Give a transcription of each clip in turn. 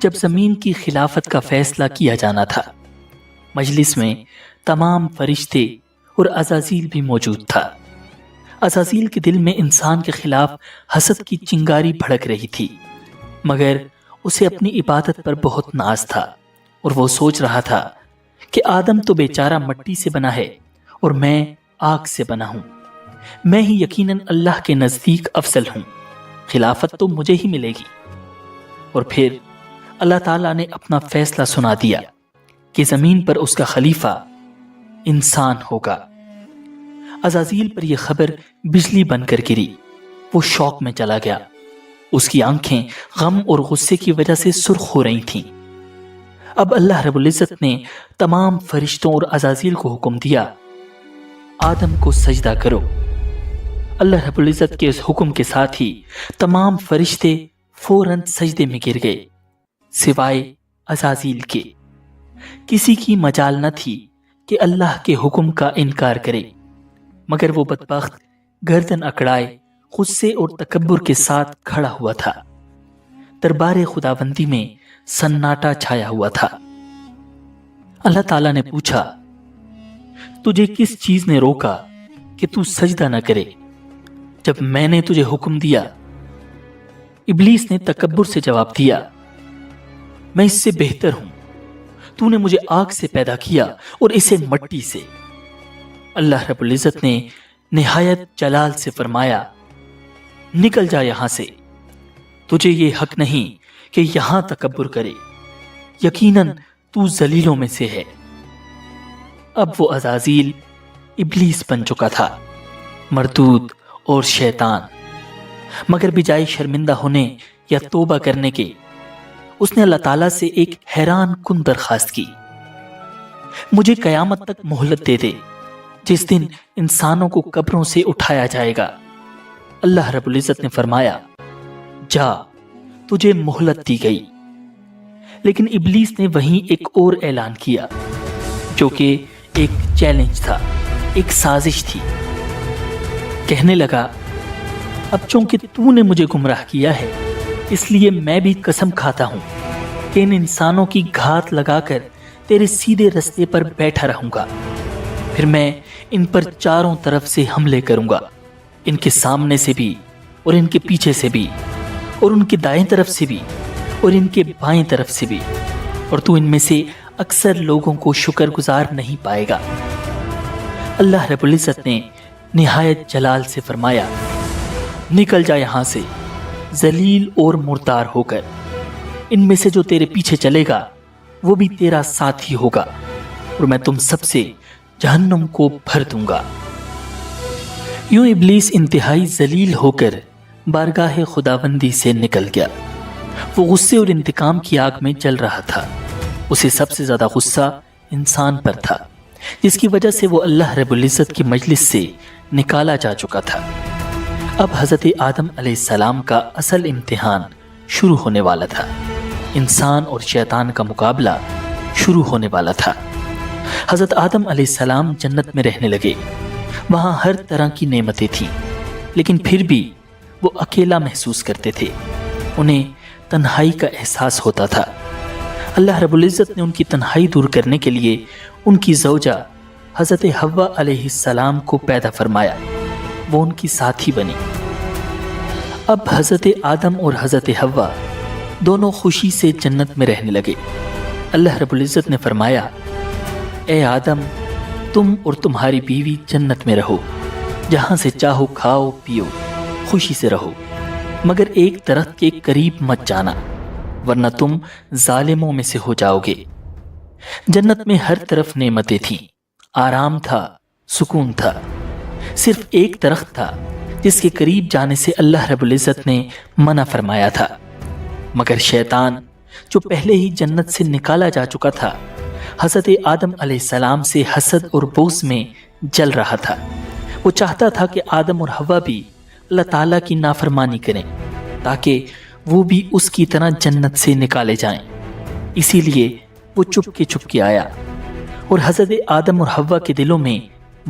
جب زمین کی خلافت کا فیصلہ کیا جانا تھا۔ مجلس میں تمام فرشتے اور عزازیل بھی موجود تھا۔ عزازیل کے دل میں انسان کے خلاف حسد کی چنگاری بھڑک رہی تھی، مگر اسے اپنی عبادت پر بہت ناز تھا اور وہ سوچ رہا تھا کہ آدم تو بیچارہ مٹی سے بنا ہے اور میں آگ سے بنا ہوں، میں ہی یقیناً اللہ کے نزدیک افضل ہوں، خلافت تو مجھے ہی ملے گی۔ اور پھر اللہ تعالیٰ نے اپنا فیصلہ سنا دیا کہ زمین پر اس کا خلیفہ انسان ہوگا۔ عزازیل پر یہ خبر بجلی بن کر گری، وہ شوق میں چلا گیا، اس کی آنکھیں غم اور غصے کی وجہ سے سرخ ہو رہی تھیں۔ اب اللہ رب العزت نے تمام فرشتوں اور عزازیل کو حکم دیا، آدم کو سجدہ کرو۔ اللہ رب العزت کے اس حکم کے ساتھ ہی تمام فرشتے فوراً سجدے میں گر گئے، سوائے عزازیل کے۔ کسی کی مجال نہ تھی کہ اللہ کے حکم کا انکار کرے، مگر وہ بدبخت گردن اکڑائے غصے اور تکبر کے ساتھ کھڑا ہوا تھا۔ دربار خداوندی میں سناٹا چھایا ہوا تھا۔ اللہ تعالیٰ نے پوچھا، تجھے کس چیز نے روکا کہ تو سجدہ نہ کرے جب میں نے تجھے حکم دیا؟ ابلیس نے تکبر سے جواب دیا، میں اس سے بہتر ہوں، تو نے مجھے آگ سے پیدا کیا اور اسے مٹی سے۔ اللہ رب العزت نے نہایت جلال سے فرمایا، نکل جا یہاں سے، تجھے یہ حق نہیں کہ یہاں تکبر کرے، یقیناً تو ذلیلوں میں سے ہے۔ اب وہ عزازیل ابلیس بن چکا تھا، مردود اور شیطان، مگر بجائے شرمندہ ہونے یا توبہ کرنے کے اس نے اللہ تعالیٰ سے ایک حیران کن درخواست کی، مجھے قیامت تک مہلت دے دے، جس دن انسانوں کو قبروں سے اٹھایا جائے گا۔ اللہ رب العزت نے فرمایا، جا، تجھے مہلت دی گئی۔ لیکن ابلیس نے وہیں ایک اور اعلان کیا، جو کہ ایک چیلنج تھا، ایک سازش تھی۔ کہنے لگا، اب چونکہ تو نے مجھے گمراہ کیا ہے، اس لیے میں بھی قسم کھاتا ہوں کہ ان انسانوں کی گھات لگا کر تیرے سیدھے رستے پر بیٹھا رہوں گا، پھر میں ان پر چاروں طرف سے حملے کروں گا، ان کے سامنے سے بھی اور ان کے پیچھے سے بھی اور ان کے دائیں طرف سے بھی اور ان کے بائیں طرف سے بھی، اور تو ان میں سے اکثر لوگوں کو شکر گزار نہیں پائے گا۔ اللہ رب العزت نے نہایت جلال سے فرمایا، نکل جا یہاں سے ذلیل اور مردار ہو کر، ان میں سے جو تیرے پیچھے چلے گا وہ بھی تیرا ساتھی ہوگا، اور میں تم سب سے جہنم کو بھر دوں گا۔ یوں ابلیس انتہائی ذلیل ہو کر بارگاہ خداوندی سے نکل گیا۔ وہ غصے اور انتقام کی آگ میں جل رہا تھا۔ اسے سب سے زیادہ غصہ انسان پر تھا، جس کی وجہ سے وہ اللہ رب العزت کی مجلس سے نکالا جا چکا تھا۔ اب حضرت آدم علیہ السلام کا اصل امتحان شروع ہونے والا تھا۔ انسان اور شیطان کا مقابلہ شروع ہونے والا تھا۔ حضرت آدم علیہ السلام جنت میں رہنے لگے، وہاں ہر طرح کی نعمتیں تھیں، لیکن پھر بھی وہ اکیلا محسوس کرتے تھے، انہیں تنہائی کا احساس ہوتا تھا۔ اللہ رب العزت نے ان کی تنہائی دور کرنے کے لیے ان کی زوجہ حضرت حوا علیہ السلام کو پیدا فرمایا، وہ ان کی ساتھی بنی۔ اب حضرت آدم اور حضرت حوا دونوں خوشی سے جنت میں رہنے لگے۔ اللہ رب العزت نے فرمایا، اے آدم، تم اور تمہاری بیوی جنت میں رہو، جہاں سے چاہو کھاؤ پیو، خوشی سے رہو، مگر ایک درخت کے قریب مت جانا، ورنہ تم ظالموں میں سے ہو جاؤ گے۔ جنت میں ہر طرف نعمتیں تھیں، آرام تھا، سکون تھا۔ صرف ایک درخت تھا جس کے قریب جانے سے اللہ رب العزت نے منع فرمایا تھا، مگر شیطان جو پہلے ہی جنت سے نکالا جا چکا تھا، حضرت آدم علیہ السلام سے حسد اور بغض میں جل رہا تھا۔ وہ چاہتا تھا کہ آدم اور حوا بھی اللہ تعالیٰ کی نافرمانی کریں تاکہ وہ بھی اس کی طرح جنت سے نکالے جائیں۔ اسی لیے وہ چپ کے آیا اور حضرت آدم اور حوا کے دلوں میں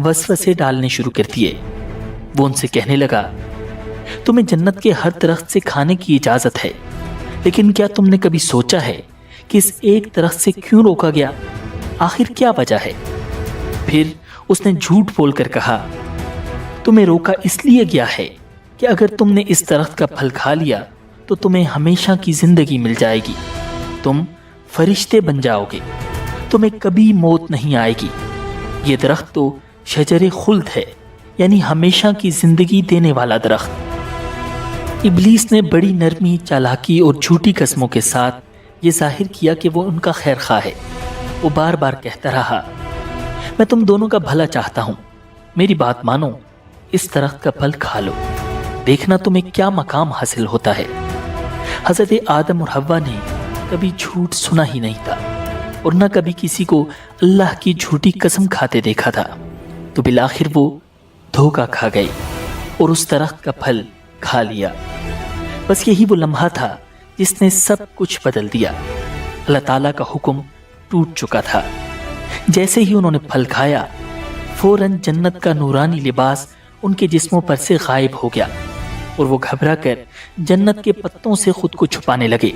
وسوسے ڈالنے شروع کر دیے۔ وہ ان سے کہنے لگا، تمہیں جنت کے ہر درخت سے کھانے کی اجازت ہے، لیکن کیا تم نے کبھی سوچا ہے کہ اس ایک درخت سے کیوں روکا گیا؟ آخر کیا وجہ ہے؟ پھر اس نے جھوٹ بول کر کہا، تمہیں روکا اس لیے گیا ہے کہ اگر تم نے اس درخت کا پھل کھا لیا تو تمہیں ہمیشہ کی زندگی مل جائے گی، تم فرشتے بن جاؤ گے، تمہیں کبھی موت نہیں آئے گی۔ یہ درخت تو شجر خلد ہے، یعنی ہمیشہ کی زندگی دینے والا درخت۔ ابلیس نے بڑی نرمی، چالاکی اور جھوٹی قسموں کے ساتھ یہ ظاہر کیا کہ وہ ان کا خیر خواہ ہے۔ وہ بار بار کہتا رہا، میں تم دونوں کا بھلا چاہتا ہوں، میری بات مانو، اس درخت کا پھل کھا لو، دیکھنا تمہیں کیا مقام حاصل ہوتا ہے۔ حضرت آدم اور حوا نے کبھی جھوٹ سنا ہی نہیں تھا اور نہ کبھی کسی کو اللہ کی جھوٹی قسم کھاتے دیکھا تھا، تو بالآخر وہ دھوکہ کھا گئے اور اس درخت کا پھل کھا لیا۔ بس یہی وہ لمحہ تھا جس نے سب کچھ بدل دیا۔ اللہ تعالیٰ کا حکم ٹوٹ چکا تھا۔ جیسے ہی انہوں نے پھل کھایا، فوراً جنت کا نورانی لباس ان کے جسموں پر سے غائب ہو گیا اور وہ گھبرا کر جنت کے پتوں سے خود کو چھپانے لگے۔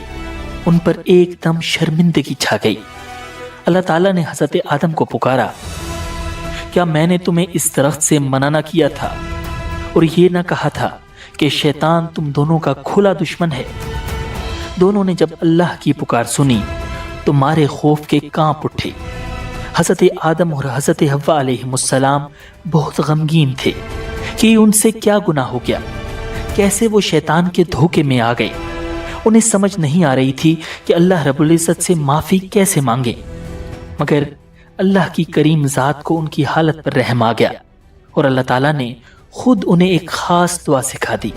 ان پر ایک دم شرمندگی چھا گئی۔ اللہ تعالیٰ نے حضرت آدم کو پکارا، کیا میں نے تمہیں اس درخت سے منع نہ کیا تھا اور یہ نہ کہا تھا کہ شیطان تم دونوں کا کھلا دشمن ہے؟ دونوں نے جب اللہ کی پکار سنی تو مارے خوف کے کانپ اٹھے۔ حضرت آدم اور حضرت حوا علیہ السلام بہت غمگین تھے کہ ان سے کیا گناہ ہو گیا، کیسے وہ شیطان کے دھوکے میں آ گئے۔ انہیں سمجھ نہیں آ رہی تھی کہ اللہ رب العزت سے معافی کیسے مانگے، مگر اللہ کی کریم ذات کو ان کی حالت پر رحم آ گیا اور اللہ تعالیٰ نے خود انہیں ایک خاص دعا سکھا دی،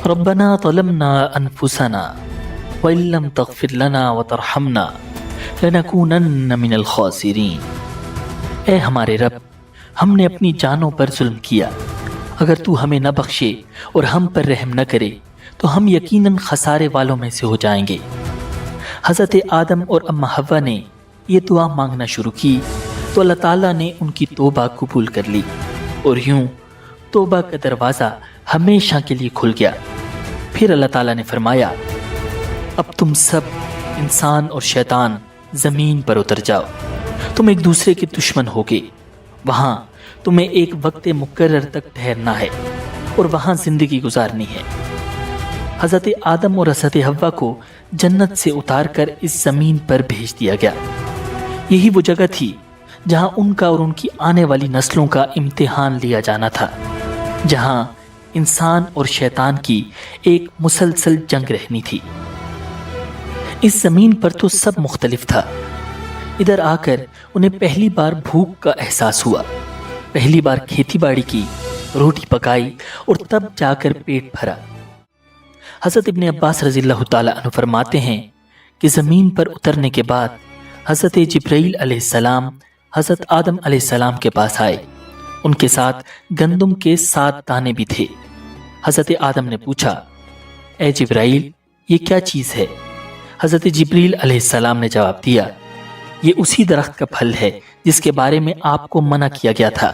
ربنا ظلمنا انفسنا وان لم تغفر لنا وترحمنا لنکونن من الخاسرین۔ اے ہمارے رب، ہم نے اپنی جانوں پر ظلم کیا، اگر تو ہمیں نہ بخشے اور ہم پر رحم نہ کرے تو ہم یقیناً خسارے والوں میں سے ہو جائیں گے۔ حضرت آدم اور اماں حوا نے یہ دعا مانگنا شروع کی تو اللہ تعالیٰ نے ان کی توبہ قبول کر لی اور یوں توبہ کا دروازہ ہمیشہ کے لیے کھل گیا۔ پھر اللہ تعالیٰ نے فرمایا، اب تم سب انسان اور شیطان زمین پر اتر جاؤ، تم ایک دوسرے کے دشمن ہوگے، وہاں تمہیں ایک وقت مقرر تک ٹھہرنا ہے اور وہاں زندگی گزارنی ہے۔ حضرت آدم اور حضرت حوا کو جنت سے اتار کر اس زمین پر بھیج دیا گیا۔ یہی وہ جگہ تھی جہاں ان کا اور ان کی آنے والی نسلوں کا امتحان لیا جانا تھا، جہاں انسان اور شیطان کی ایک مسلسل جنگ رہنی تھی۔ اس زمین پر تو سب مختلف تھا۔ ادھر آ کر انہیں پہلی بار بھوک کا احساس ہوا، پہلی بار کھیتی باڑی کی، روٹی پکائی اور تب جا کر پیٹ بھرا۔ حضرت ابن عباس رضی اللہ تعالیٰ عنہ فرماتے ہیں کہ زمین پر اترنے کے بعد حضرت جبرائیل علیہ السلام حضرت آدم علیہ السلام کے پاس آئے۔ ان کے ساتھ گندم کے 7 دانے بھی تھے۔ حضرت آدم نے پوچھا، اے جبرائیل، یہ کیا چیز ہے؟ حضرت جبرائیل علیہ السلام نے جواب دیا، یہ اسی درخت کا پھل ہے جس کے بارے میں آپ کو منع کیا گیا تھا،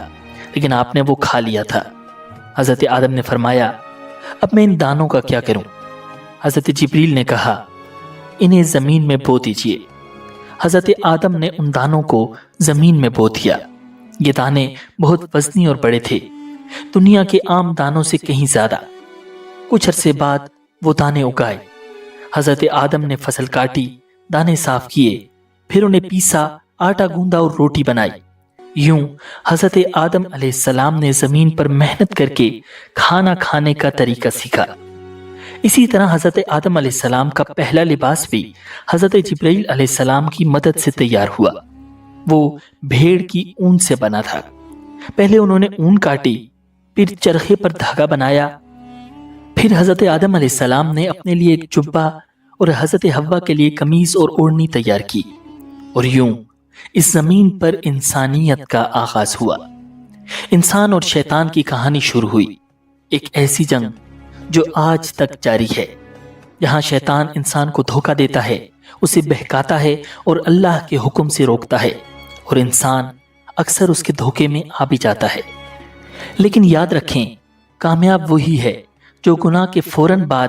لیکن آپ نے وہ کھا لیا تھا۔ حضرت آدم نے فرمایا، اب میں ان دانوں کا کیا کروں؟ حضرت جبرائیل نے کہا، انہیں زمین میں بو دیجئے۔ حضرت آدم نے ان دانوں کو زمین میں بو دیا۔ یہ دانے بہت وزنی اور بڑے تھے، دنیا کے عام دانوں سے کہیں زیادہ۔ کچھ عرصے بعد وہ دانے اگائے۔ حضرت آدم نے فصل کاٹی، دانے صاف کیے، پھر انہیں پیسا، آٹا گوندا اور روٹی بنائی۔ یوں حضرت آدم علیہ السلام نے زمین پر محنت کر کے کھانا کھانے کا طریقہ سیکھا۔ اسی طرح حضرت آدم علیہ السلام کا پہلا لباس بھی حضرت جبرائیل علیہ السلام کی مدد سے تیار ہوا۔ وہ بھیڑ کی اون سے بنا تھا۔ پہلے انہوں نے اون کاٹی، پھر چرخے پر دھاگا بنایا، پھر حضرت آدم علیہ السلام نے اپنے لیے ایک جبہ اور حضرت حوا کے لیے قمیض اور اوڑھنی تیار کی، اور یوں اس زمین پر انسانیت کا آغاز ہوا۔ انسان اور شیطان کی کہانی شروع ہوئی، ایک ایسی جنگ جو آج تک جاری ہے، جہاں شیطان انسان کو دھوکہ دیتا ہے، اسے بہکاتا ہے اور اللہ کے حکم سے روکتا ہے، اور انسان اکثر اس کے دھوکے میں آ بھی جاتا ہے۔ لیکن یاد رکھیں، کامیاب وہی ہے جو گناہ کے فوراً بعد